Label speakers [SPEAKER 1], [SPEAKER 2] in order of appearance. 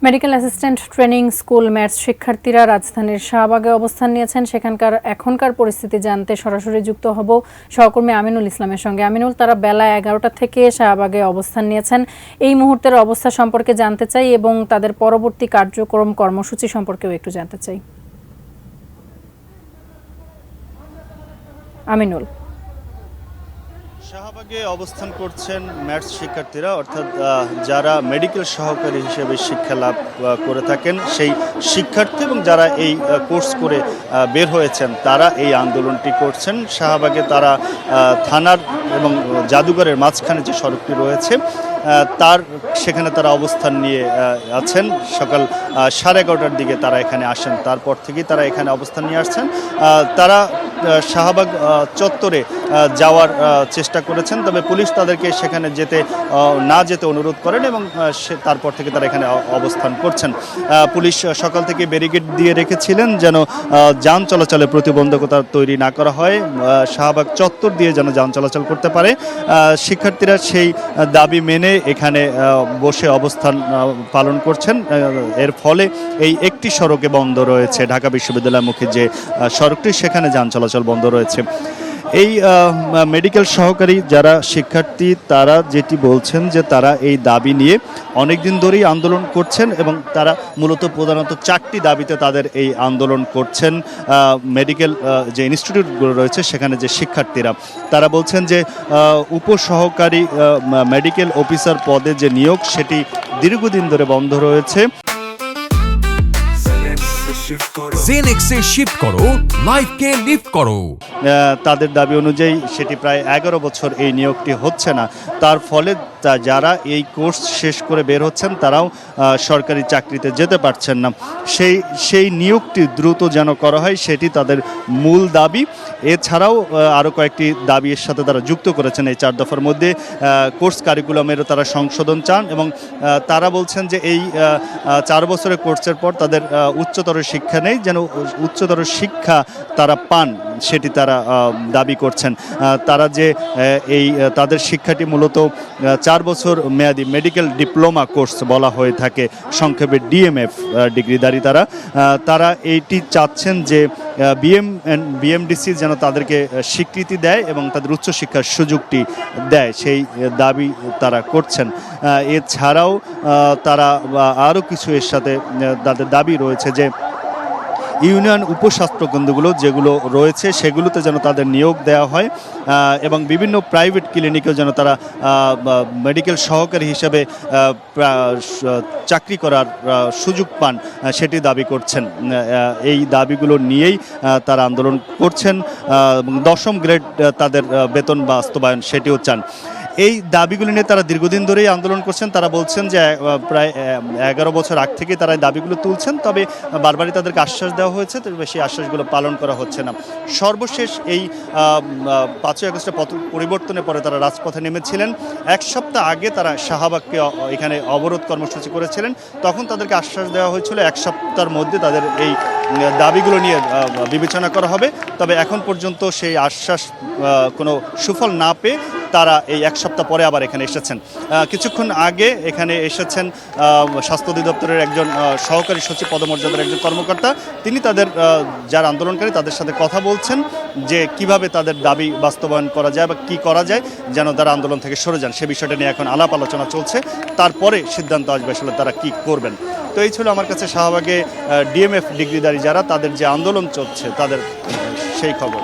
[SPEAKER 1] Medical assistant training school maths শিক্ষার্থীরা রাজধানীর শাহবাগে অবস্থান নিয়েছেন। সেখানকার এখনকার পরিস্থিতি জানতে সরাসরি যুক্ত হব সহকর্মী আমিনুল ইসলামের সঙ্গে। আমিনুল, তারা বেলা 11টা থেকে শাহবাগে অবস্থান নিয়েছেন। এই মুহূর্তের অবস্থা সম্পর্কে জানতে চাই এবং তাদের পরবর্তী কার্যক্রম কর্মসূচি সম্পর্কেও একটু জানতে চাই। আমিনুল,
[SPEAKER 2] শাহবাগে অবস্থান করছেন ম্যাথস শিক্ষার্থীরা, অর্থাৎ যারা মেডিকেল সহকারী হিসেবে শিক্ষা লাভ করে থাকেন সেই শিক্ষার্থী এবং যারা এই কোর্স করে বের হয়েছেন তারা এই আন্দোলনটি করছেন। শাহবাগে তারা থানার এবং জাদুঘরের মাঝখানে যে সড়কটি রয়েছে সেখানে তারা অবস্থান নিয়ে আছেন। সকাল 11:30টার দিকে তারা এখানে আসেন, তারপর থেকেই তারা এখানে অবস্থান নিয়ে আসছেন। তারা শাহবাগ চত্বরে যাওয়ার চেষ্টা করেছেন, তবে পুলিশ তাদেরকে সেখানে না যেতে অনুরোধ করেন এবং তারপর থেকে তারা এখানে অবস্থান করছেন। পুলিশ সকাল থেকে ব্যারিকেড দিয়ে রেখেছিলেন যেন যান চলাচলে প্রতিবন্ধকতা তৈরি না করা হয়, শাহবাগ চত্বর দিয়ে যেন যান চলাচল করতে পারে। শিক্ষার্থীরা সেই দাবি মেনে এখানে বসে অবস্থান পালন করছেন। এর ফলে এই একটি সড়কে বন্ধ রয়েছে, ঢাকা বিশ্ববিদ্যালয়মুখী যে সড়কটি সেখানে যান চলাচল বন্ধ রয়েছে। এই মেডিকেল সহকারী যারা শিক্ষার্থী তারা যেটি বলছেন যে তারা এই দাবি নিয়ে অনেক দিন ধরেই আন্দোলন করছেন এবং তারা মূলত প্রধানত 4টি দাবিতে তাদের এই আন্দোলন করছেন। মেডিকেল যে ইনস্টিটিউটগুলো রয়েছে সেখানে যে শিক্ষার্থীরা তারা বলছেন যে উপসহকারী মেডিকেল অফিসার পদে যে নিয়োগ সেটি দীর্ঘদিন ধরে বন্ধ রয়েছে।
[SPEAKER 3] জেনেক্সে শিফট করো, লাইফকে লিফট করো।
[SPEAKER 2] তাদের দাবি অনুযায়ী সেটি প্রায় 11 বছর এই নিয়োগটি হচ্ছে না, তার ফলে যারা এই কোর্স শেষ করে বের হচ্ছেন তারাও সরকারি চাকরিতে যেতে পারছেন না। সেই নিয়োগটি দ্রুত যেন করা হয় সেটি তাদের মূল দাবি। এছাড়াও আরও কয়েকটি দাবির সাথে তারা যুক্ত করেছেন। এই 4 দফার মধ্যে কোর্স কারিকুলামেরও তারা সংশোধন চান এবং তারা বলছেন যে এই 4 বছরের কোর্সের পর তাদের উচ্চতর শিক্ষা নেই, যেন উচ্চতর শিক্ষা তারা পান সেটি তারা দাবি করছেন। তারা যে তাদের শিক্ষাটি মূলত 4 বছর মেয়াদি মেডিকেল ডিপ্লোমা কোর্স বলা হয়ে থাকে, সংক্ষেপে ডিএমএফ ডিগ্রিধারী তারা এইটি চাচ্ছেন যে বিএমডিসি যেন তাদেরকে স্বীকৃতি দেয় এবং তাদের উচ্চশিক্ষার সুযোগটি দেয়, সেই দাবি তারা করছেন। এছাড়াও তারা আরও কিছু এর সাথে তাদের দাবি রয়েছে যে ইউনিয়ন উপস্বাস্থ্যকেন্দ্রগুলো যেগুলো রয়েছে সেগুলোতে যেন তাদের নিয়োগ দেওয়া হয় এবং বিভিন্ন প্রাইভেট ক্লিনিকেও যেন তারা মেডিকেল সহকারী হিসেবে চাকরি করার সুযোগ পান সেটি দাবি করছেন। এই দাবিগুলো নিয়েই তারা আন্দোলন করছেন এবং 10ম গ্রেড তাদের বেতন বাস্তবায়ন সেটিও চান। এই দাবিগুলি নিয়ে তারা দীর্ঘদিন ধরেই আন্দোলন করছেন। তারা বলছেন যে প্রায় 11 বছর আগ থেকে তারা এই দাবিগুলো তুলছেন, তবে বারবারই তাদেরকে আশ্বাস দেওয়া হয়েছে, তবে সেই আশ্বাসগুলো পালন করা হচ্ছে না। সর্বশেষ এই 5ই আগস্টের পথ পরিবর্তনের পরে তারা রাজপথে নেমেছিলেন। 1 সপ্তাহ আগে তারা শাহবাগকে এখানে অবরোধ কর্মসূচি করেছিলেন, তখন তাদেরকে আশ্বাস দেওয়া হয়েছিল 1 সপ্তাহের মধ্যে তাদের এই দাবিগুলো নিয়ে বিবেচনা করা হবে। তবে এখন পর্যন্ত সেই আশ্বাস কোনো সুফল না পেয়ে তারা এই 1 সপ্তাহ পরে আবার এখানে এসেছেন। কিছুক্ষণ আগে এখানে এসেছেন স্বাস্থ্য অধিদপ্তরের একজন সহকারী সচিব পদমর্যাদার একজন কর্মকর্তা। তিনি তাদের যারা আন্দোলনকারী তাদের সাথে কথা বলছেন যে কিভাবে তাদের দাবি বাস্তবায়ন করা যায় বা কি করা যায় যেন তারা আন্দোলন থেকে সরে যান, সে বিষয়টা নিয়ে এখন আলাপ আলোচনা চলছে। তারপরে সিদ্ধান্ত আসবে আসলে তারা কি করবেন। তো এই ছিল আমার কাছে শাহবাগে ডিএমএফ ডিগ্রিধারী যারা তাদের যে আন্দোলন চলছে তাদের সেই খবর।